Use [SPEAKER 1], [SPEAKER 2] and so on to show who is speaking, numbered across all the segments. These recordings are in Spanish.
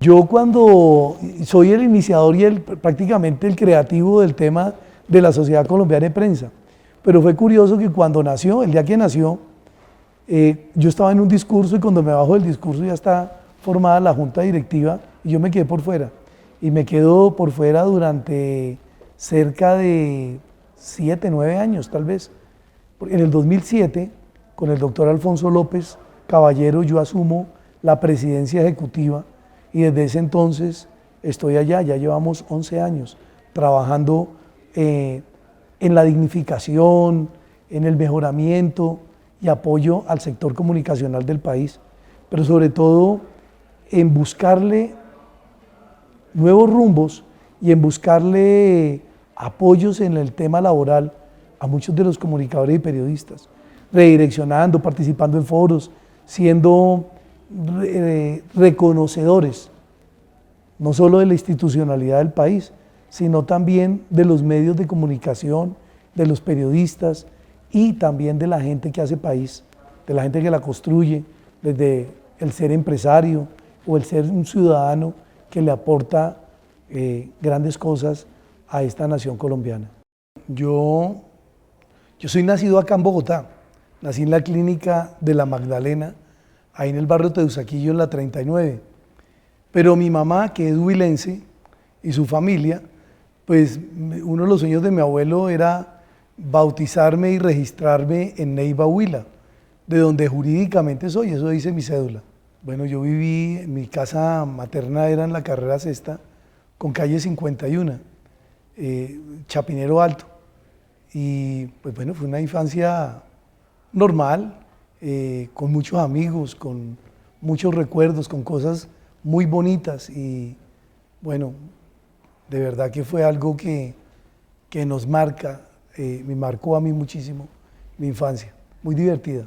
[SPEAKER 1] Yo cuando soy el iniciador y prácticamente el creativo del tema de la Sociedad Colombiana de Prensa, pero fue curioso que cuando nació, el día que nació, yo estaba en un discurso y cuando me bajo del discurso ya está formada la junta directiva y yo me quedé por fuera. Y me quedo por fuera durante cerca de 7, 9 años tal vez. En el 2007, con el doctor Alfonso López Caballero, yo asumo la presidencia ejecutiva y desde ese entonces estoy allá, ya llevamos 11 años trabajando en la dignificación, en el mejoramiento y apoyo al sector comunicacional del país, pero sobre todo en buscarle nuevos rumbos y en buscarle apoyos en el tema laboral a muchos de los comunicadores y periodistas, redireccionando, participando en foros, siendo reconocedores, no solo de la institucionalidad del país, sino también de los medios de comunicación, de los periodistas y también de la gente que hace país, de la gente que la construye, desde el ser empresario o el ser un ciudadano que le aporta grandes cosas a esta nación colombiana. Yo soy nacido acá en Bogotá, nací en la clínica de la Magdalena, ahí en el barrio Teusaquillo, en la 39. Pero mi mamá, que es huilense, y su familia, pues uno de los sueños de mi abuelo era bautizarme y registrarme en Neiva, Huila, de donde jurídicamente soy, eso dice mi cédula. Bueno, yo viví, mi casa materna era en la Carrera Sexta, con calle 51, Chapinero Alto. Y pues bueno, fue una infancia normal, con muchos amigos, con muchos recuerdos, con cosas muy bonitas y bueno, de verdad que fue algo que nos marca, me marcó a mí muchísimo mi infancia, muy divertida.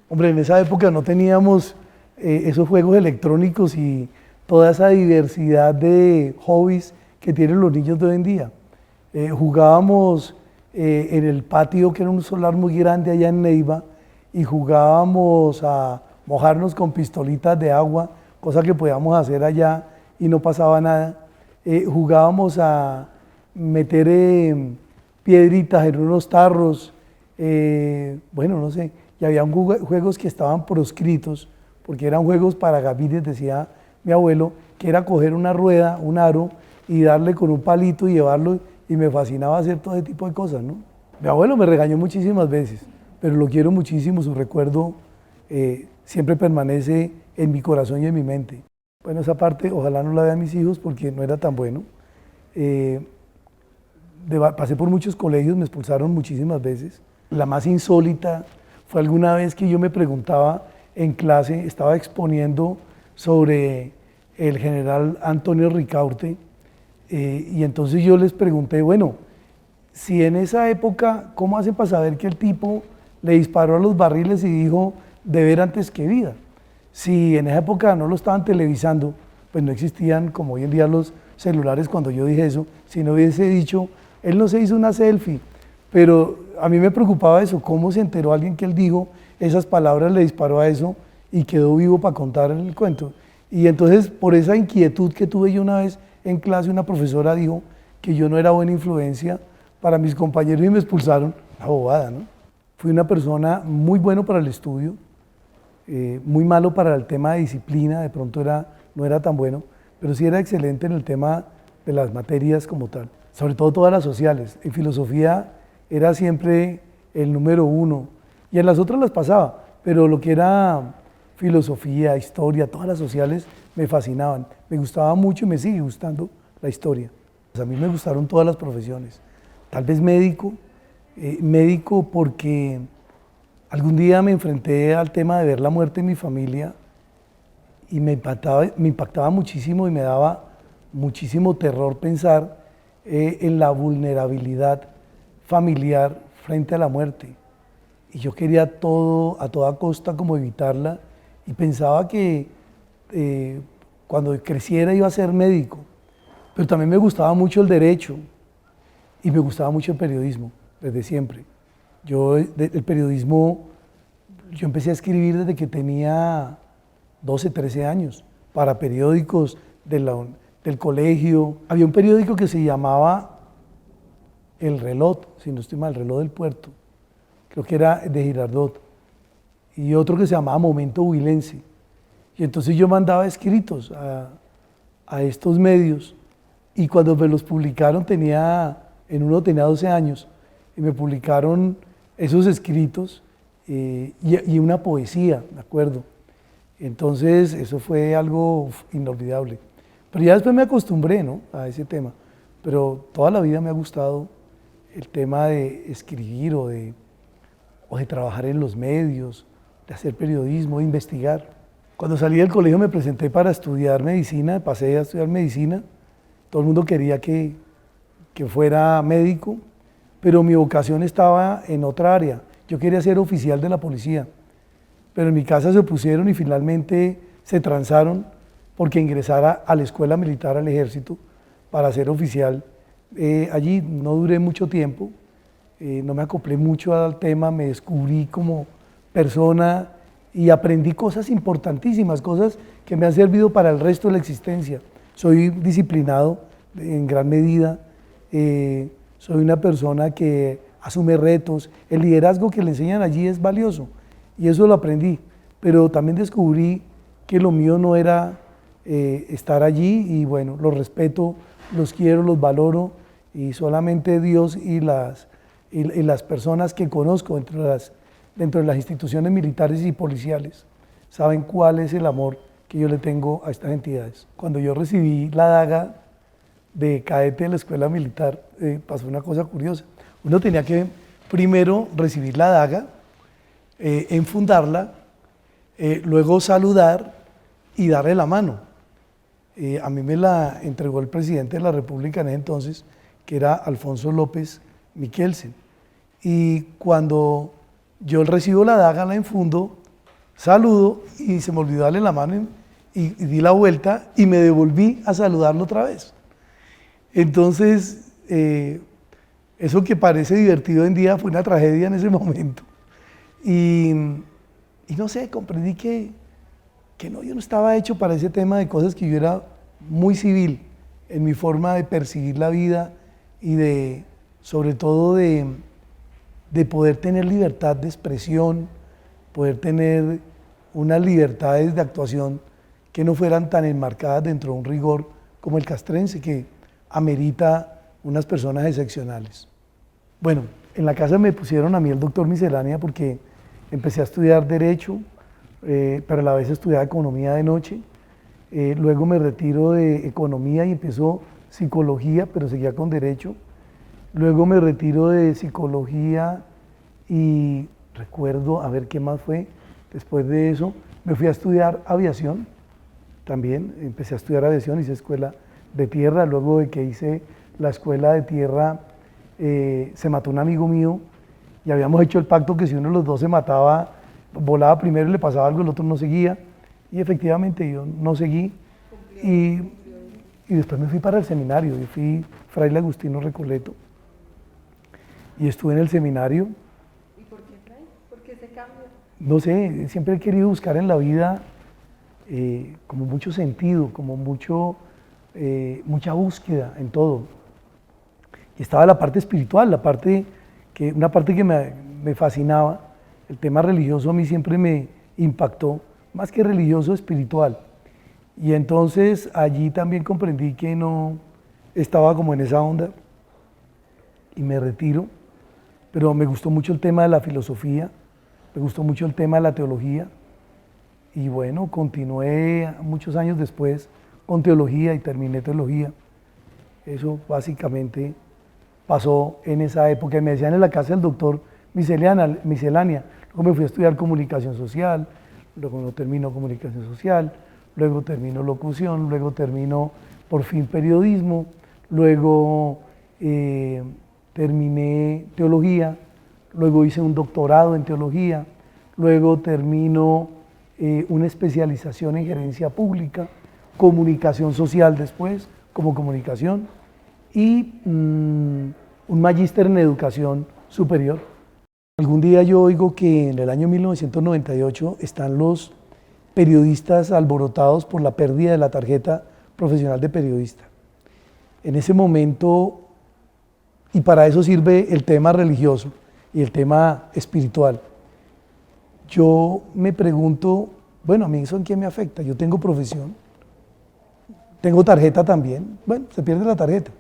[SPEAKER 1] Hombre, en esa época no teníamos esos juegos electrónicos y toda esa diversidad de hobbies que tienen los niños de hoy en día. Jugábamos en el patio, que era un solar muy grande allá en Neiva, y jugábamos a mojarnos con pistolitas de agua, cosa que podíamos hacer allá y no pasaba nada. Jugábamos a meter piedritas en unos tarros, bueno, no sé, y había juegos que estaban proscritos, porque eran juegos para gavines, decía mi abuelo, que era coger una rueda, un aro, y darle con un palito y llevarlo, y me fascinaba hacer todo ese tipo de cosas, ¿no? Mi abuelo me regañó muchísimas veces, pero lo quiero muchísimo, su recuerdo siempre permanece en mi corazón y en mi mente. Bueno, esa parte ojalá no la vean mis hijos porque no era tan bueno. Pasé por muchos colegios, me expulsaron muchísimas veces. La más insólita fue alguna vez que yo me preguntaba en clase, estaba exponiendo sobre el general Antonio Ricaurte, y entonces yo les pregunté, bueno, si en esa época, ¿cómo hacen para saber que el tipo le disparó a los barriles y dijo deber antes que vida? Si en esa época no lo estaban televisando, pues no existían como hoy en día los celulares cuando yo dije eso, si no hubiese dicho, él no se hizo una selfie, pero a mí me preocupaba eso, cómo se enteró alguien que él dijo esas palabras, le disparó a eso y quedó vivo para contar el cuento. Y entonces por esa inquietud que tuve yo una vez en clase, una profesora dijo que yo no era buena influencia para mis compañeros y me expulsaron, una bobada, ¿no? Fui una persona muy bueno para el estudio, muy malo para el tema de disciplina, de pronto no era tan bueno, pero sí era excelente en el tema de las materias como tal, sobre todo todas las sociales. En filosofía era siempre el número 1 y en las otras las pasaba, pero lo que era filosofía, historia, todas las sociales me fascinaban, me gustaba mucho y me sigue gustando la historia. Pues a mí me gustaron todas las profesiones, tal vez médico porque algún día me enfrenté al tema de ver la muerte en mi familia y me impactaba muchísimo y me daba muchísimo terror pensar en la vulnerabilidad familiar frente a la muerte. Y yo quería a toda costa como evitarla y pensaba que cuando creciera iba a ser médico, pero también me gustaba mucho el derecho y me gustaba mucho el periodismo desde siempre. El periodismo, yo empecé a escribir desde que tenía 12, 13 años, para periódicos del colegio. Había un periódico que se llamaba El Reloj, si no estoy mal, El Reloj del Puerto, creo que era de Girardot, y otro que se llamaba Momento Huilense. Y entonces yo mandaba escritos a estos medios, y cuando me los publicaron en uno tenía 12 años, y me publicaron esos escritos y una poesía, me acuerdo. Entonces eso fue algo inolvidable. Pero ya después me acostumbré, ¿no?, a ese tema, pero toda la vida me ha gustado el tema de escribir o de trabajar en los medios, de hacer periodismo, de investigar. Cuando salí del colegio me presenté para estudiar medicina, pasé a estudiar medicina. Todo el mundo quería que fuera médico, pero mi vocación estaba en otra área. Yo quería ser oficial de la policía, pero en mi casa se opusieron y finalmente se transaron porque ingresara a la escuela militar, al ejército, para ser oficial. Allí no duré mucho tiempo, no me acoplé mucho al tema, me descubrí como persona y aprendí cosas importantísimas, cosas que me han servido para el resto de la existencia. Soy disciplinado en gran medida, soy una persona que asume retos, el liderazgo que le enseñan allí es valioso y eso lo aprendí, pero también descubrí que lo mío no era estar allí y bueno, los respeto, los quiero, los valoro y solamente Dios y las personas que conozco dentro de las instituciones militares y policiales saben cuál es el amor que yo le tengo a estas entidades. Cuando yo recibí la daga de cadete de la escuela militar, pasó una cosa curiosa. Uno tenía que primero recibir la daga, enfundarla, luego saludar y darle la mano. A mí me la entregó el presidente de la República en ese entonces, que era Alfonso López Miquelsen. Y cuando yo recibo la daga, la enfundo, saludo y se me olvidó darle la mano y di la vuelta y me devolví a saludarlo otra vez. Entonces, eso que parece divertido hoy en día fue una tragedia en ese momento. Y no sé, comprendí que no, yo no estaba hecho para ese tema de cosas, que yo era muy civil en mi forma de percibir la vida y sobre todo de poder tener libertad de expresión, poder tener unas libertades de actuación que no fueran tan enmarcadas dentro de un rigor como el castrense, que amerita unas personas excepcionales. Bueno, en la casa me pusieron a mí el doctor Miscelánea porque empecé a estudiar Derecho, pero a la vez estudiaba Economía de noche. Luego me retiro de Economía y empiezo Psicología, pero seguía con Derecho. Luego me retiro de Psicología y recuerdo, a ver qué más fue, después de eso me fui a estudiar Aviación, también empecé a estudiar Aviación, hice Escuela de Tierra. Luego de que hice la Escuela de Tierra, se mató un amigo mío y habíamos hecho el pacto que si uno de los dos se mataba, volaba primero y le pasaba algo, el otro no seguía, y efectivamente yo no seguí y después me fui para el seminario, y fui fraile Agustino Recoleto y estuve en el seminario.
[SPEAKER 2] ¿Y por qué fraile? ¿Por qué ese cambio?
[SPEAKER 1] No sé, siempre he querido buscar en la vida como mucho sentido, como mucha búsqueda en todo. Y estaba la parte espiritual, una parte que me fascinaba. El tema religioso a mí siempre me impactó, más que religioso, espiritual. Y entonces allí también comprendí que no estaba como en esa onda y me retiro. Pero me gustó mucho el tema de la filosofía, me gustó mucho el tema de la teología. Y bueno, continué muchos años después con teología y terminé teología. Eso básicamente pasó en esa época. Y me decían en la casa del doctor Miscelánea. Luego me fui a estudiar comunicación social, luego no terminó comunicación social, luego terminó locución, luego terminó por fin periodismo, luego terminé teología, luego hice un doctorado en teología, luego termino una especialización en gerencia pública, comunicación social después, como comunicación, y un magíster en educación superior. Algún día yo oigo que en el año 1998 están los periodistas alborotados por la pérdida de la tarjeta profesional de periodista. En ese momento, y para eso sirve el tema religioso y el tema espiritual, yo me pregunto, bueno, a mí eso en qué me afecta. Yo tengo profesión, tengo tarjeta también, bueno, se pierde la tarjeta.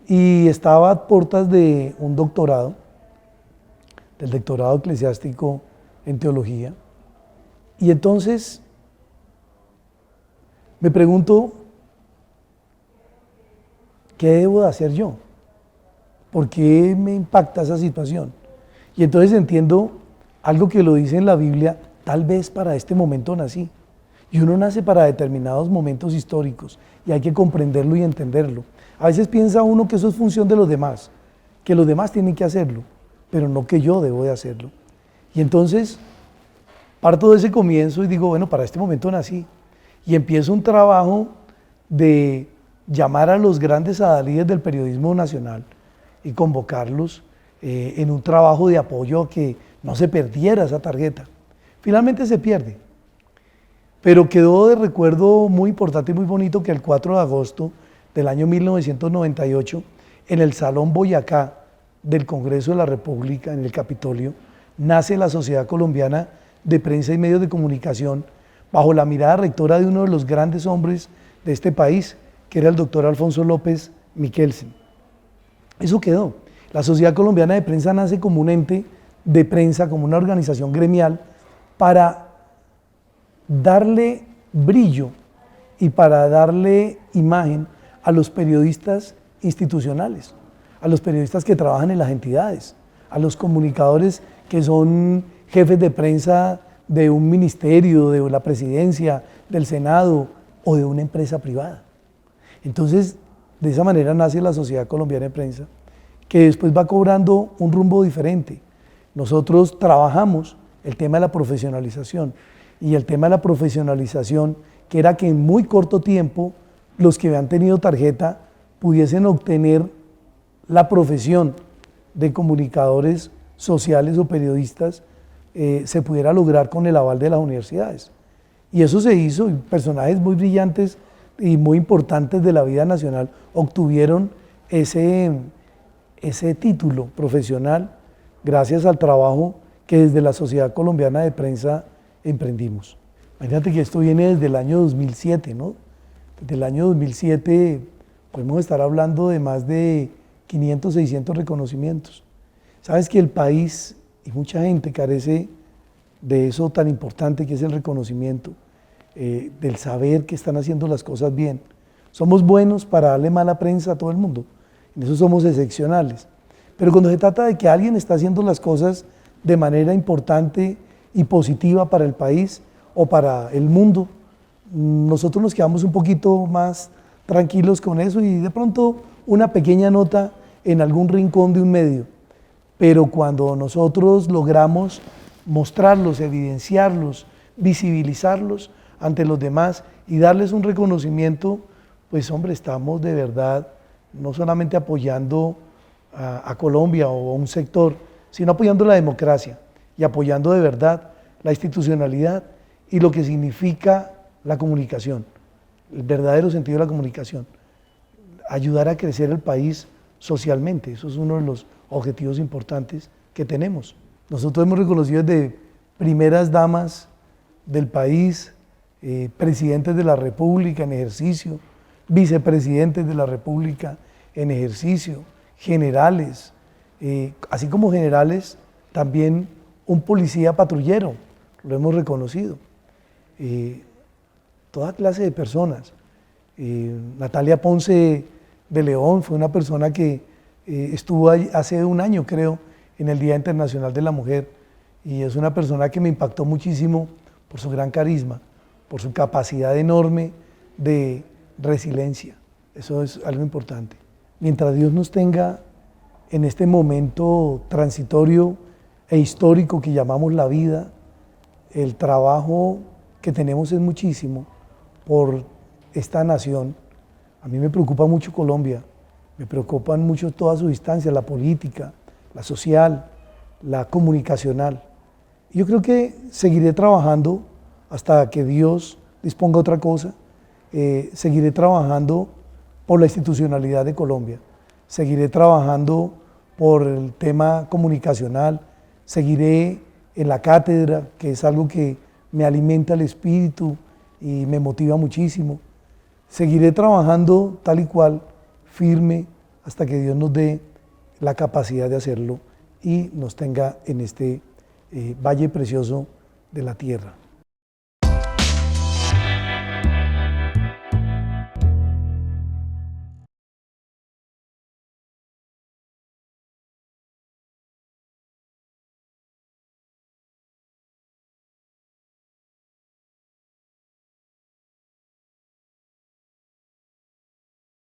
[SPEAKER 1] Y estaba a puertas de un doctorado, del doctorado eclesiástico en teología. Y entonces me pregunto, ¿qué debo de hacer yo? ¿Por qué me impacta esa situación? Y entonces entiendo algo que lo dice en la Biblia, tal vez para este momento nací. Y uno nace para determinados momentos históricos y hay que comprenderlo y entenderlo. A veces piensa uno que eso es función de los demás, que los demás tienen que hacerlo, pero no que yo debo de hacerlo. Y entonces parto de ese comienzo y digo, bueno, para este momento nací. Y empiezo un trabajo de llamar a los grandes adalides del periodismo nacional y convocarlos en un trabajo de apoyo a que no se perdiera esa tarjeta. Finalmente se pierde, pero quedó de recuerdo muy importante y muy bonito que el 4 de agosto del año 1998, en el Salón Boyacá del Congreso de la República, en el Capitolio, nace la Sociedad Colombiana de Prensa y Medios de Comunicación bajo la mirada rectora de uno de los grandes hombres de este país, que era el doctor Alfonso López Michelsen. Eso quedó. La Sociedad Colombiana de Prensa nace como un ente de prensa, como una organización gremial, para darle brillo y para darle imagen a los periodistas institucionales, a los periodistas que trabajan en las entidades, a los comunicadores que son jefes de prensa de un ministerio, de la presidencia, del Senado o de una empresa privada. Entonces, de esa manera nace la Sociedad Colombiana de Prensa, que después va cobrando un rumbo diferente. Nosotros trabajamos el tema de la profesionalización, y el tema de la profesionalización, que era que en muy corto tiempo los que habían tenido tarjeta pudiesen obtener la profesión de comunicadores sociales o periodistas, se pudiera lograr con el aval de las universidades. Y eso se hizo, y personajes muy brillantes y muy importantes de la vida nacional obtuvieron ese título profesional gracias al trabajo que desde la Sociedad Colombiana de Prensa emprendimos. Imagínate que esto viene desde el año 2007, ¿no? Desde el año 2007 podemos estar hablando de más de 500, 600 reconocimientos. Sabes que el país y mucha gente carece de eso tan importante que es el reconocimiento, del saber que están haciendo las cosas bien. Somos buenos para darle mala prensa a todo el mundo, en eso somos excepcionales. Pero cuando se trata de que alguien está haciendo las cosas de manera importante y positiva para el país o para el mundo, nosotros nos quedamos un poquito más tranquilos con eso y de pronto una pequeña nota en algún rincón de un medio. Pero cuando nosotros logramos mostrarlos, evidenciarlos, visibilizarlos ante los demás y darles un reconocimiento, pues hombre, estamos de verdad no solamente apoyando a Colombia o a un sector, sino apoyando la democracia y apoyando de verdad la institucionalidad y lo que significa la comunicación, el verdadero sentido de la comunicación, ayudar a crecer el país socialmente. Eso es uno de los objetivos importantes que tenemos. Nosotros hemos reconocido desde primeras damas del país, presidentes de la República en ejercicio, vicepresidentes de la República en ejercicio, generales, así como generales, también un policía patrullero, lo hemos reconocido. Toda clase de personas. Natalia Ponce de León fue una persona que estuvo hace un año, creo, en el Día Internacional de la Mujer, y es una persona que me impactó muchísimo por su gran carisma, por su capacidad enorme de resiliencia. Eso es algo importante. Mientras Dios nos tenga en este momento transitorio e histórico que llamamos la vida, el trabajo que tenemos es muchísimo por esta nación. A mí me preocupa mucho Colombia, me preocupan mucho todas sus instancias, la política, la social, la comunicacional. Yo creo que seguiré trabajando hasta que Dios disponga otra cosa. seguiré trabajando por la institucionalidad de Colombia, seguiré trabajando por el tema comunicacional, seguiré en la cátedra, que es algo que me alimenta el espíritu y me motiva muchísimo. Seguiré trabajando tal y cual, firme, hasta que Dios nos dé la capacidad de hacerlo y nos tenga en este valle precioso de la tierra.